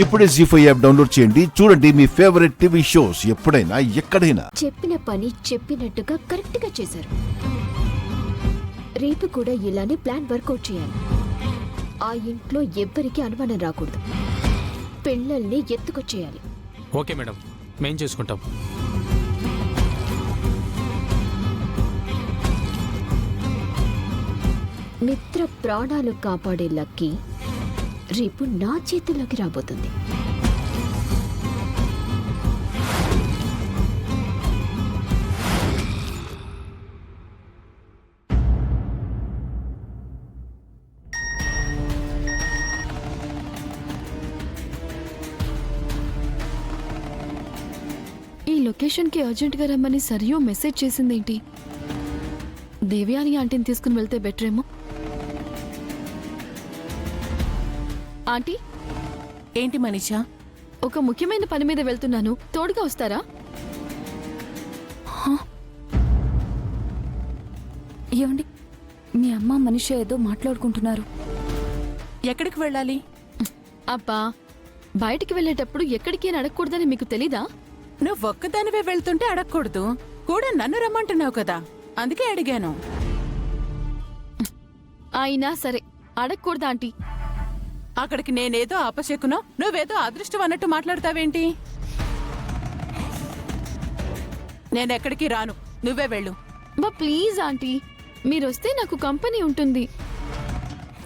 ఇప్పుడే జీ5 app download చేయండి. చూడండి మీ ఫేవరెట్ టీవీ షోస్ ఎప్పుడైనా ఎక్కడైనా. చెప్పిన పని చెప్పినట్టుగా కరెక్ట్ గా చేశారు. రేపు కూడా ఇలానే ప్లాన్ వర్కౌట్ చేయాలి. ఆ ఇంట్లో ఎవ్వరికీ అనుమానం రాకూడదు. పిల్లల్ని ఎత్తుకొచ్చేయాలి. ఓకే మేడం, మేం చేసుకుంటాం. మిత్ర ప్రాణాలు కాపాడే లక్కీ రేపు నా చేతుల్లోకి రాబోతుంది. ఈ లొకేషన్కి అర్జెంట్గా రమ్మని సరియో మెసేజ్ చేసిందేంటి? దేవ్యాని ఆంటీని తీసుకుని వెళ్తే బెటరేమో. ఆంటీ, ఏంటి మనీషా? ఒక ముఖ్యమైన పని మీద వెళ్తున్నాను, తోడుగా వస్తారా? ఏమండి, మీ అమ్మ మనీషా ఏదో మాట్లాడుకుంటున్నారు. ఎక్కడికి వెళ్ళాలి? అబ్బా, బయటికి వెళ్ళేటప్పుడు ఎక్కడికి అని అడగకూడదని మీకు తెలీదా? నువ్వు ఒక్కదానివే వెళ్తుంటే అడగకూడదు, కూడా నన్ను రమ్మంటున్నావు కదా, అందుకే అడిగాను. అయినా సరే అడగకూడదా ఆంటీ? అక్కడికి నేనేదో అపశకునో నువ్వేదో అదృష్టం అన్నట్టు మాట్లాడతావేంటి? నేనెక్కడికి రాను, నువ్వే వెళ్ళు. బా ప్లీజ్ ఆంటీ, మీరొస్తే నాకు కంపెనీ ఉంటుంది.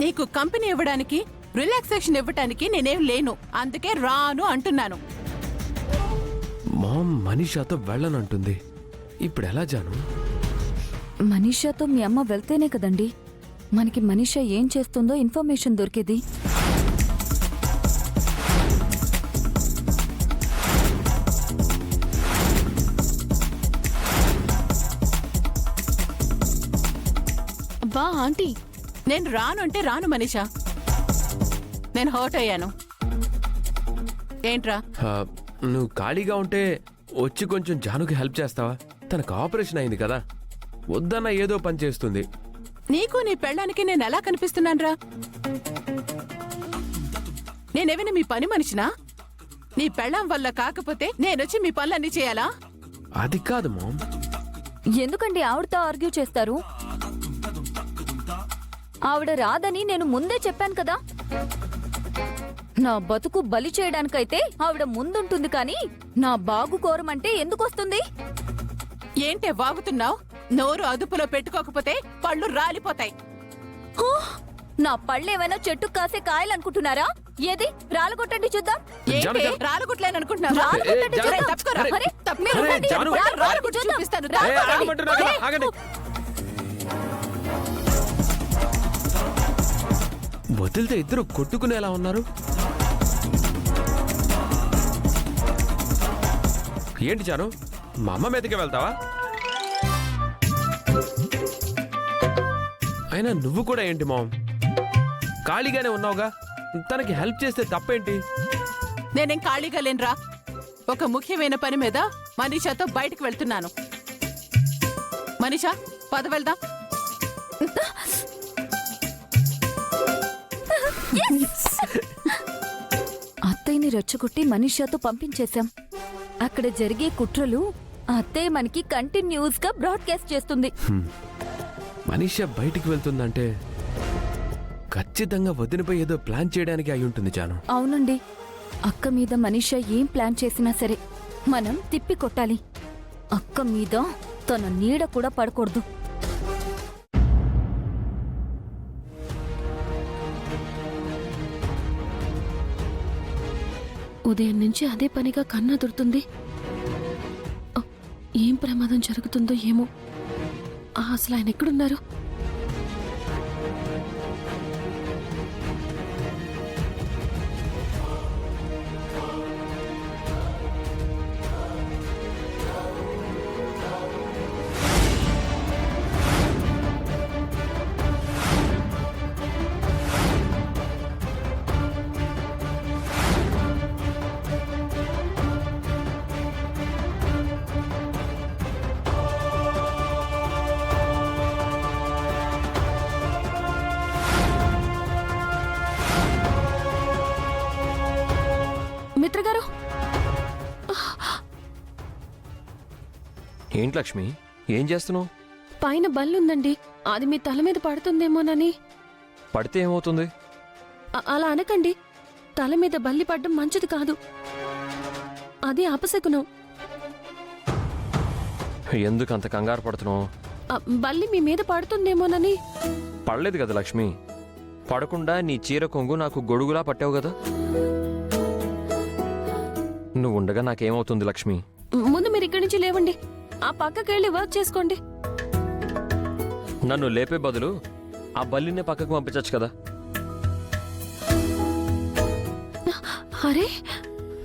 నీకు కంపెనీ ఇవ్వడానికి, రిలాక్సేషన్ ఇవ్వటానికి నేనేం లేను, అందుకే రాను అంటున్నాను. మామ్ మనీషాతో వెళ్ళనంటుంది, ఇప్పుడు ఎలా జాను? మనీషాతో మీ అమ్మ వెళ్తేనే కదండి మనకి మనీషా ఏం చేస్తుందో ఇన్ఫర్మేషన్ దొరికేది. అబ్బా ఆంటీ, నేను రాను అంటే రాను మనీషా, నేను హర్ట్ అయ్యాను. ఏంట్రా? నువ్వు ఖాళీగా ఉంటే వచ్చి కొంచెం జానుకి హెల్ప్ చేస్తావా? తనకు ఆపరేషన్ అయింది కదా, వద్దన్న ఏదో పని చేస్తుంది. నీకు నీ పెళ్ళానికి నేను ఎలా కనిపిస్తున్నాన్రా? నేనేమైనా మీ పని మనిషినా? నీ పెళ్ళాం వల్ల కాకపోతే నేనొచ్చి మీ పనులన్నీ చేయాలా? అది కాదు మామ్. ఎందుకండి ఆవిడతో ఆర్గ్యూ చేస్తారు? ఆవిడ రాదని నేను ముందే చెప్పాను కదా. నా బతుకు బలి చేయడానికైతే ఆవిడ ముందుంటుంది, కానీ నా బాగు కోరమంటే ఎందుకొస్తుంది? ఏంటే వాగుతున్నావు? నోరు అదుపులో పెట్టుకోకపోతే పళ్ళు రాలిపోతాయి. నా పళ్ళేమైనా చెట్టు కాసే కాయలనుకుంటున్నారా? ఏది రాలగొట్టండి చూద్దాం. ఏంటి రాలుగుట్లేననుకుంటున్నావా? రాలుగొట్టండి అరే, చూద్దాం. తప్పుకోరా. అరే, తప్పుకోరా. మీరు రండి. జాను. రాలుగొట్టి చూద్దాం. చూపిస్తాను. రాలుగొట్టండి. వదిలితే ఇద్దరు కొట్టుకునేలా ఉన్నారు. ఏంటి జాను, మా అమ్మ మీదకి వెళ్తావా? అయినా నువ్వు కూడా ఏంటి మామ్, ఖాళీగానే ఉన్నావుగా, తనకి హెల్ప్ చేస్తే తప్పేంటి? నేనేం ఖాళీగా లేనురా, ఒక ముఖ్యమైన పని మీద మనీషాతో బయటకు వెళ్తున్నాను. మనీషా, పద వెళ్దాం. అత్తయ్యని రెచ్చగొట్టి మనీషాతో పంపించేశాం. అక్కడ జరిగే కుట్రలు అత్తయ్య మనకి కంటిన్యూస్ గా బ్రాడ్కాస్ట్ చేస్తుంది. మనీషా బయటికి వెళ్తుందంటే ఖచ్చితంగా వదినపై ఏదో ప్లాన్ చేయడానికి అయి ఉంటుంది జాను. అవునండి, అక్క మీద మనీషా ఏం ప్లాన్ చేసినా సరే మనం తిప్పి కొట్టాలి. అక్క మీద తన నీడ కూడా పడకూడదు. ఉదయం నుంచి అదే పనిగా కన్నా దొరుకుతుంది. ఏం ప్రమాదం జరుగుతుందో ఏమో. అసలు ఆయన ఎక్కడున్నారు? సుమిత్ర గారు ఏంటి లక్ష్మి, ఏం చేస్తున్నావు? పైన బల్లుందండి, అది మీ తల మీద పడుతుందేమోనని. పడితే ఏమవుతుంది? అలా అనకండి, తల మీద బల్లి పడ్డం మంచిది కాదు, అది అపశకునం. ఎందుకు అంత కంగారు పడుతున్నావు? బల్లి మీ మీద పడుతుందేమోనని. పడలేదు కదా లక్ష్మి, పడకుండా నీ చీర కొంగు నాకు గొడుగులా పట్టావు కదా. నువ్వు ఉండగా నాకేమవుతుంది లక్ష్మి? ముందు మీరు ఇక్కడి నుంచి లేవండి, ఆ పక్కకి వెళ్ళి వర్క్ చేసుకోండి. నన్ను లేపే బదులు ఆ బల్లినే పక్కకు పంపించచ్చు కదా. అరే,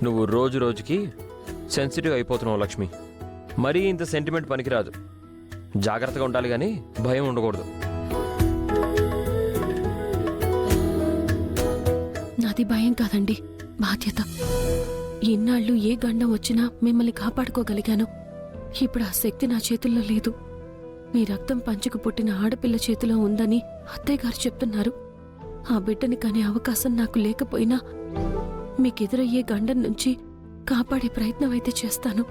నువ్వు రోజు రోజుకి సెన్సిటివ్ అయిపోతున్నావు లక్ష్మి. మరీ ఇంత సెంటిమెంట్ పనికిరాదు. జాగ్రత్తగా ఉండాలి కానీ భయం ఉండకూడదు. నాది భయం కాదండి, బాధ్యత. ఇన్నాళ్ళు ఏ గండం వచ్చినా మిమ్మల్ని కాపాడుకోగలిగాను. ఇప్పుడు ఆ శక్తి నా చేతుల్లో లేదు. మీ రక్తం పంచుకు పుట్టిన ఆడపిల్ల చేతిలో ఉందని అత్తయ్య గారు చెప్తున్నారు. ఆ బిడ్డని కనే అవకాశం నాకు లేకపోయినా మీకెదురయ్యే గండం నుంచి కాపాడే ప్రయత్నం అయితే చేస్తాను.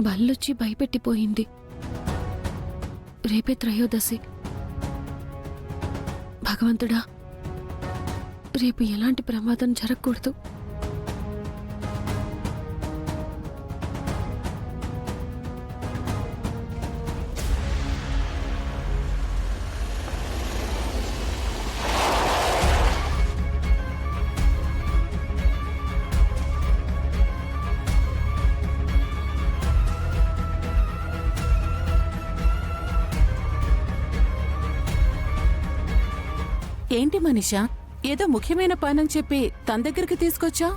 బల్లొచ్చి భయపెట్టిపోయింది. రేపే త్రయోదశి. భగవంతుడా, రేపు ఎలాంటి ప్రమాదం జరగకూడదు. ఏంటి మనీషా, ఏదో ముఖ్యమైన పనని చెప్పి తన దగ్గరికి తీసుకొచ్చా?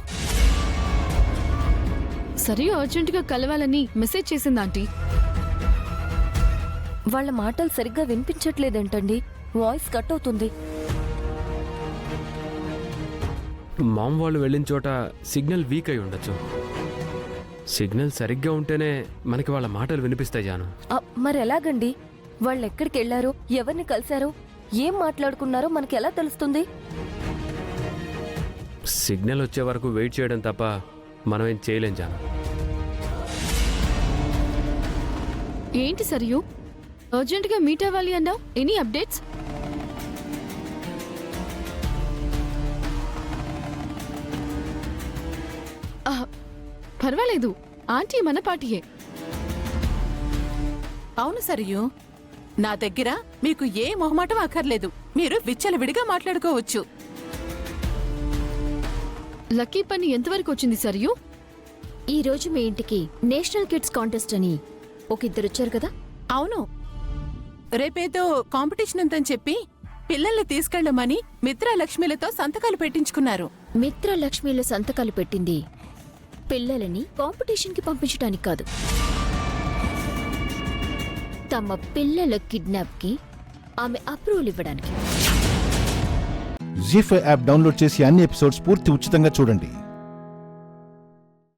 సరే, అర్జెంటుగా కలవాలని మెసేజ్ చేసింది ఆంటీ. వాళ్ళ మాటలు సరిగ్గా వినిపించట్లేదేంటండి, వాయిస్ కట్ అవుతుంది. మామ్ వాళ్ళు వెళ్ళిన చోట సిగ్నల్ వీక్ అయి ఉండొచ్చు. సిగ్నల్ సరిగ్గా ఉంటేనే మనకి వాళ్ళ మాటలు వినిపిస్తాయి జాను. మరి ఎలాగండి? వాళ్ళు ఎక్కడికి వెళ్లారో, ఎవరిని కలిశారో, ఏం మాట్లాడుకున్నారో మనకి ఎలా తెలుస్తుంది? సిగ్నల్ వచ్చే వరకు వెయిట్ చేయడం తప్ప మనం ఏం చేయలేం జాను. ఏంటి సరియు, అర్జెంటుగా మీట్ అవ్వాలి అన్నావు? Any updates? పర్వాలేదు, ఆంటీ మన పార్టీయే. అవును సరియు, నా దగ్గర మీకు ఏ మొహమాటం అక్కర్లేదు. మీరు విచ్చలవిడిగా మాట్లాడుకోవచ్చు. లక్కీ పని ఎంతవరకు వచ్చింది సరియు? ఈ రోజు మీ ఇంటికి నేషనల్ కిడ్స్ కాంటెస్ట్ అని ఒక ఇద్దరు వచ్చారు కదా? అవును, రేపేదో కాంపిటీషన్ ఉందని చెప్పి పిల్లల్ని తీసుకెళ్లమని మిత్రలక్ష్మిలతో సంతకాలు పెట్టించుకున్నారు. మిత్ర లక్ష్మిలో సంతకాలు పెట్టింది పిల్లలని కాంపిటీషన్కి పంపించడానికి కాదు, తమ పిల్లల కిడ్నాప్కి ఆమె అప్రూవల్ ఇవ్వడానికి. జీ5 యాప్ డౌన్లోడ్ చేసి అన్ని ఎపిసోడ్స్ పూర్తి ఉచితంగా చూడండి.